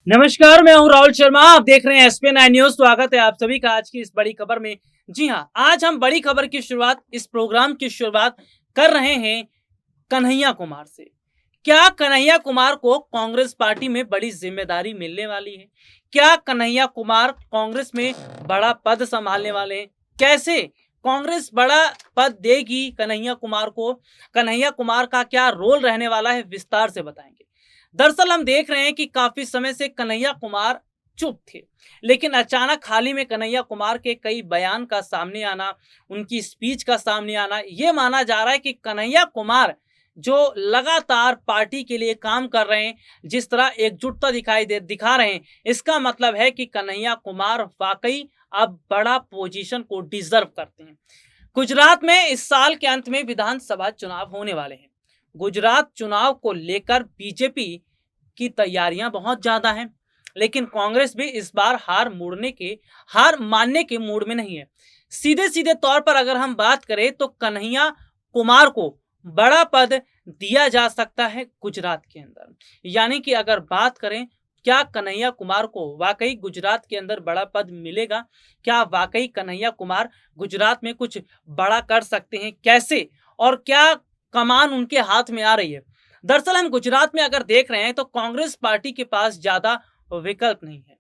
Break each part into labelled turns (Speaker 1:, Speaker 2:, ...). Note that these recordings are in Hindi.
Speaker 1: नमस्कार, मैं हूं राहुल शर्मा। आप देख रहे हैं एसपी9 न्यूज। स्वागत है आप सभी का आज की इस बड़ी खबर में। जी हां, आज हम बड़ी खबर की शुरुआत, इस प्रोग्राम की शुरुआत कर रहे हैं कन्हैया कुमार से। क्या कन्हैया कुमार को कांग्रेस पार्टी में बड़ी जिम्मेदारी मिलने वाली है? क्या कन्हैया कुमार कांग्रेस में बड़ा पद संभालने वाले हैं? कैसे कांग्रेस बड़ा पद देगी कन्हैया कुमार को? कन्हैया कुमार का क्या रोल रहने वाला है, विस्तार से बताएंगे। दरअसल हम देख रहे हैं कि काफी समय से कन्हैया कुमार चुप थे, लेकिन अचानक हाल ही में कन्हैया कुमार के कई बयान का सामने आना, उनकी स्पीच का सामने आना, ये माना जा रहा है कि कन्हैया कुमार जो लगातार पार्टी के लिए काम कर रहे हैं, जिस तरह एकजुटता दिखा रहे हैं, इसका मतलब है कि कन्हैया कुमार वाकई अब बड़ा पोजीशन को डिजर्व करते हैं। गुजरात में इस साल के अंत में विधानसभा चुनाव होने वाले हैं। गुजरात चुनाव को लेकर बीजेपी की तैयारियां बहुत ज्यादा हैं, लेकिन कांग्रेस भी इस बार हार मानने के मूड में नहीं है। सीधे सीधे तौर पर अगर हम बात करें तो कन्हैया कुमार को बड़ा पद दिया जा सकता है गुजरात के अंदर। यानी कि अगर बात करें, क्या कन्हैया कुमार को वाकई गुजरात के अंदर बड़ा पद मिलेगा? क्या वाकई कन्हैया कुमार गुजरात में कुछ बड़ा कर सकते हैं? कैसे और क्या कमान उनके हाथ में आ रही है? दरअसल हम गुजरात में अगर देख रहे हैं तो कांग्रेस पार्टी के पास ज्यादा विकल्प नहीं है।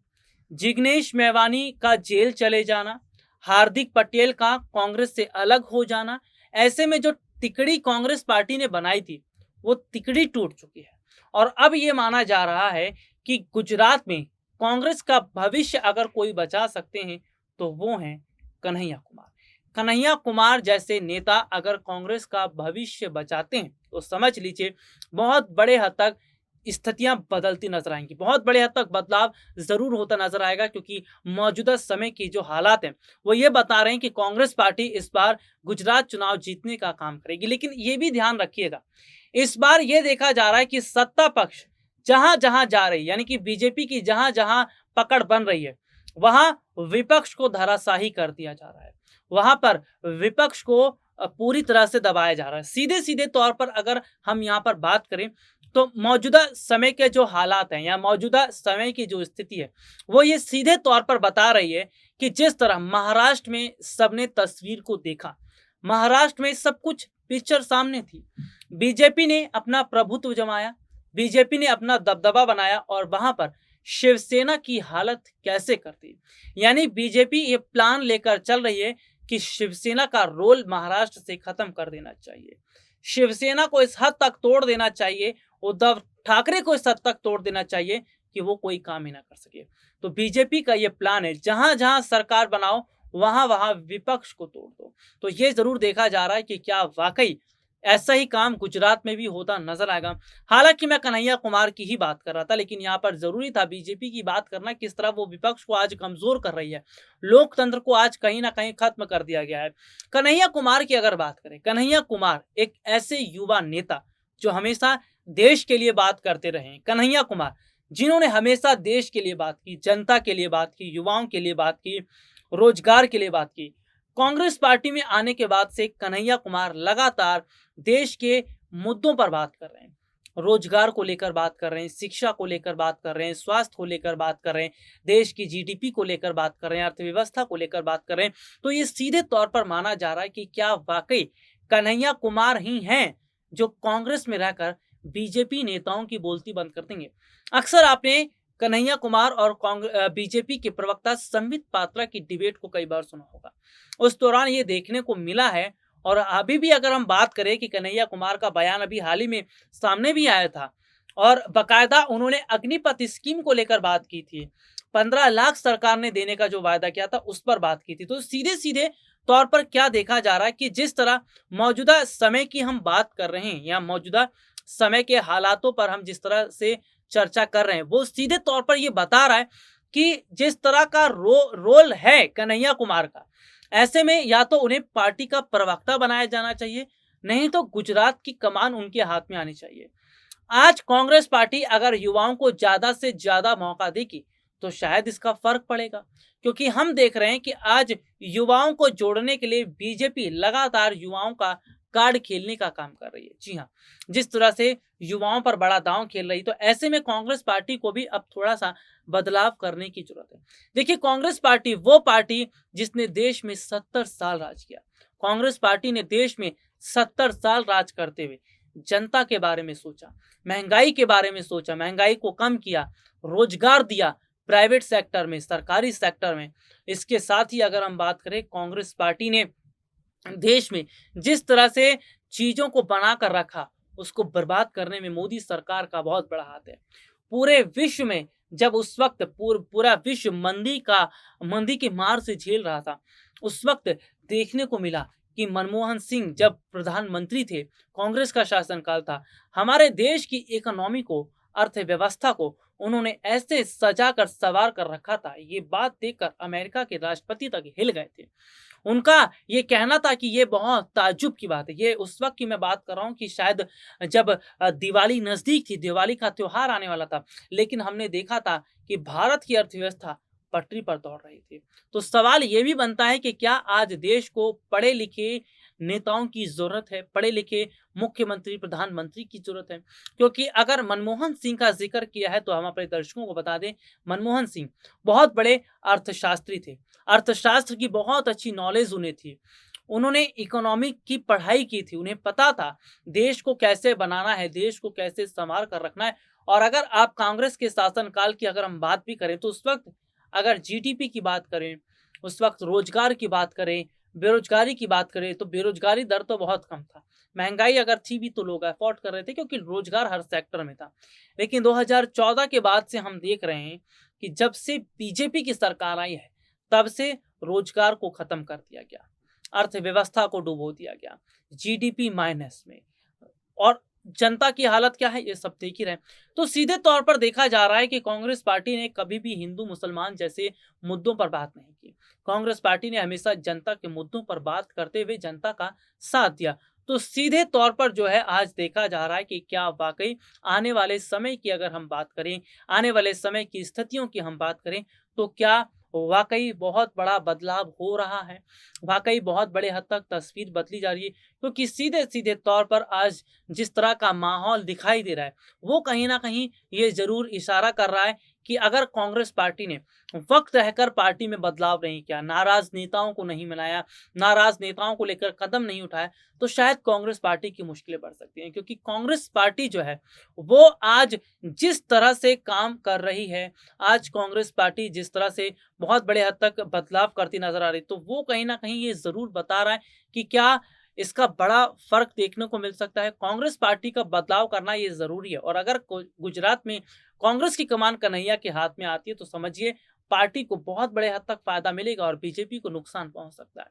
Speaker 1: जिग्नेश मेवानी का जेल चले जाना, हार्दिक पटेल का कांग्रेस से अलग हो जाना, ऐसे में जो तिकड़ी कांग्रेस पार्टी ने बनाई थी, वो तिकड़ी टूट चुकी है। और अब ये माना जा रहा है कि गुजरात में कांग्रेस का भविष्य अगर कोई बचा सकते हैं तो वो हैं कन्हैया कुमार। कन्हैया कुमार जैसे नेता अगर कांग्रेस का भविष्य बचाते हैं तो समझ लीजिए बहुत बड़े हद तक स्थितियां बदलती नजर आएंगी, बहुत बड़े हद तक बदलाव जरूर होता नजर आएगा। क्योंकि मौजूदा समय की जो हालात हैं वो ये बता रहे हैं कि कांग्रेस पार्टी इस बार गुजरात चुनाव जीतने का काम करेगी। लेकिन ये भी ध्यान रखिएगा, इस बार ये देखा जा रहा है कि सत्ता पक्ष जहां जहां जा रही है, यानी कि बीजेपी की जहां जहां पकड़ बन रही है, वहां विपक्ष को धराशाही कर दिया जा रहा है। वहां पर विपक्ष को पूरी तरह से दबाया जा रहा है। सीधे सीधे तौर पर अगर हम यहाँ पर बात करें तो मौजूदा समय के जो हालात हैं या मौजूदा समय की जो स्थिति है, वो ये सीधे तौर पर बता रही है कि जिस तरह महाराष्ट्र में सबने तस्वीर को देखा, महाराष्ट्र में सब कुछ पिक्चर सामने थी। बीजेपी ने अपना प्रभुत्व जमाया, बीजेपी ने अपना दबदबा बनाया और वहां पर शिवसेना की हालत कैसे करती। यानी बीजेपी ये प्लान लेकर चल रही है कि शिवसेना का रोल महाराष्ट्र से खत्म कर देना चाहिए, शिवसेना को इस हद तक तोड़ देना चाहिए, उद्धव ठाकरे को इस हद तक तोड़ देना चाहिए कि वो कोई काम ही ना कर सके। तो बीजेपी का ये प्लान है, जहां जहां सरकार बनाओ वहां वहां विपक्ष को तोड़ दो। तो ये जरूर देखा जा रहा है कि क्या वाकई ऐसा ही काम गुजरात में भी होता नजर आएगा। हालांकि मैं कन्हैया कुमार की ही बात कर रहा था, लेकिन यहाँ पर जरूरी था बीजेपी की बात करना, किस तरह वो विपक्ष को आज कमजोर कर रही है, लोकतंत्र को आज कहीं ना कहीं खत्म कर दिया गया है। कन्हैया कुमार की अगर बात करें, कन्हैया कुमार एक ऐसे युवा नेता जो हमेशा देश के लिए बात करते रहे। कन्हैया कुमार जिन्होंने हमेशा देश के लिए बात की, जनता के लिए बात की, युवाओं के लिए बात की, रोजगार के लिए बात की। कांग्रेस पार्टी में आने के बाद से कन्हैया कुमार लगातार देश के मुद्दों पर बात कर रहे हैं, रोजगार को लेकर बात कर रहे हैं, शिक्षा को लेकर बात कर रहे हैं, स्वास्थ्य को लेकर बात कर रहे हैं, देश की जीडीपी को लेकर बात कर रहे हैं, अर्थव्यवस्था को लेकर बात कर रहे हैं। तो ये सीधे तौर पर माना जा रहा है कि क्या वाकई कन्हैया कुमार ही हैं जो कांग्रेस में रहकर बीजेपी नेताओं की बोलती बंद कर देंगे। अक्सर आपने कन्हैया कुमार और बीजेपी के प्रवक्ता संबित पात्रा की डिबेट को कई बार सुना होगा। उस दौरान ये देखने को मिला है, और अभी भी अगर हम बात करें कि कन्हैया कुमार का बयान अभी हाल ही में सामने भी आया था, और बकायदा उन्होंने अग्निपथ स्कीम को लेकर बात की थी, 15 लाख सरकार ने देने का जो वायदा किया था उस पर बात की थी। तो सीधे सीधे तौर पर क्या देखा जा रहा है कि जिस तरह मौजूदा समय की हम बात कर रहे हैं या मौजूदा समय के हालातों पर हम जिस तरह से चर्चा कर रहे हैं, वो सीधे तौर पर ये बता रहा है कि जिस तरह का रोल है कन्हैया कुमार का, ऐसे में या तो उन्हें पार्टी का प्रवक्ता बनाया जाना चाहिए, नहीं तो गुजरात की कमान उनके हाथ में आनी चाहिए। आज कांग्रेस पार्टी अगर युवाओं को ज्यादा से ज्यादा मौका देगी तो शायद इसका फर्क पड़ेगा। क्योंकि हम देख रहे हैं कि आज युवाओं को जोड़ने के लिए बीजेपी लगातार युवाओं का कार्ड खेलने का काम कर रही है। जी हाँ, जिस तरह से युवाओं पर बड़ा दांव खेल रही, तो ऐसे में कांग्रेस पार्टी को भी अब थोड़ा-सा बदलाव करने की जरूरत है। देखिए, कांग्रेस पार्टी वो पार्टी जिसने देश में 70 साल राज किया। कांग्रेस पार्टी ने देश में 70 साल राज करते हुए जनता के बारे में सोचा, महंगाई के बारे में सोचा, महंगाई को कम किया, रोजगार दिया प्राइवेट सेक्टर में, सरकारी सेक्टर में। इसके साथ ही अगर हम बात करें, कांग्रेस पार्टी ने देश में जिस तरह से चीजों को बनाकर रखा, उसको बर्बाद करने में मोदी सरकार का बहुत बड़ा हाथ है। पूरे विश्व में जब उस वक्त पूरा विश्व मंदी की मार से झेल रहा था, उस वक्त देखने को मिला कि मनमोहन सिंह जब प्रधानमंत्री थे, कांग्रेस का शासनकाल था, हमारे देश की इकोनॉमी को, अर्थव्यवस्था को उन्होंने ऐसे सजा कर संवार कर रखा था, ये बात देखकर अमेरिका के राष्ट्रपति तक हिल गए थे। उनका ये कहना था कि ये बहुत ताज्जुब की बात है। ये उस वक्त की मैं बात कर रहा हूँ कि शायद जब दिवाली नज़दीक थी, दिवाली का त्योहार आने वाला था, लेकिन हमने देखा था कि भारत की अर्थव्यवस्था पटरी पर दौड़ रही थी। तो सवाल ये भी बनता है कि क्या आज देश को पढ़े-लिखे नेताओं की ज़रूरत है, पढ़े-लिखे मुख्यमंत्री, प्रधानमंत्री की ज़रूरत है? क्योंकि अगर मनमोहन सिंह का ज़िक्र किया है, तो हम अपने दर्शकों को बता दें, मनमोहन सिंह बहुत बड़े अर्थशास्त्री थे। अर्थशास्त्र की बहुत अच्छी नॉलेज उन्हें थी। उन्होंने इकोनॉमिक की पढ़ाई की थी, उन्हें पता था देश को कैसे बनाना है, देश को कैसे संवार कर रखना है। और अगर आप कांग्रेस के शासनकाल की अगर हम बात भी करें, तो उस वक्त अगर जीडीपी की बात करें, उस वक्त रोजगार की बात करें, बेरोजगारी की बात करें, तो बेरोजगारी दर तो बहुत कम था। महंगाई अगर थी भी तो लोग अफोर्ड कर रहे थे, क्योंकि रोजगार हर सेक्टर में था। लेकिन 2014 के बाद से हम देख रहे हैं कि जब से बीजेपी की सरकार आई है, तब से रोजगार को खत्म कर दिया गया, अर्थव्यवस्था को डुबो दिया गया, जीडीपी माइनस में, और जनता की हालत क्या है ये सब देख ही रहे हैं। तो सीधे तौर पर देखा जा रहा है कि कांग्रेस पार्टी ने कभी भी हिंदू मुसलमान जैसे मुद्दों पर बात नहीं की। कांग्रेस पार्टी ने हमेशा जनता के मुद्दों पर बात करते हुए जनता का साथ दिया। तो सीधे तौर पर जो है आज देखा जा रहा है कि क्या वाकई आने वाले समय की अगर हम बात करें, आने वाले समय की स्थितियों की हम बात करें, तो क्या वाकई बहुत बड़ा बदलाव हो रहा है, वाकई बहुत बड़े हद तक तस्वीर बदली जा रही है। क्योंकि सीधे सीधे तौर पर आज जिस तरह का माहौल दिखाई दे रहा है, वो कहीं ना कहीं ये जरूर इशारा कर रहा है कि अगर कांग्रेस पार्टी ने वक्त रहकर पार्टी में बदलाव नहीं किया, नाराज नेताओं को नहीं मिलाया, नाराज नेताओं को लेकर कदम नहीं उठाया, तो शायद कांग्रेस पार्टी की मुश्किलें बढ़ सकती हैं। क्योंकि कांग्रेस पार्टी जो है, वो आज जिस तरह से काम कर रही है, आज कांग्रेस पार्टी जिस तरह से बहुत बड़े हद तक बदलाव करती नजर आ रही, तो वो कहीं ना कहीं ये जरूर बता रहा है कि क्या इसका बड़ा फर्क देखने को मिल सकता है। कांग्रेस पार्टी का बदलाव करना ये जरूरी है, और अगर गुजरात में कांग्रेस की कमान कन्हैया के हाथ में आती है, तो समझिए पार्टी को बहुत बड़े हद तक फायदा मिलेगा और बीजेपी को नुकसान पहुंच सकता है।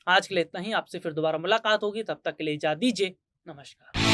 Speaker 1: आज के लिए इतना ही, आपसे फिर दोबारा मुलाकात होगी, तब तक के लिए इजाजत दीजिए। नमस्कार।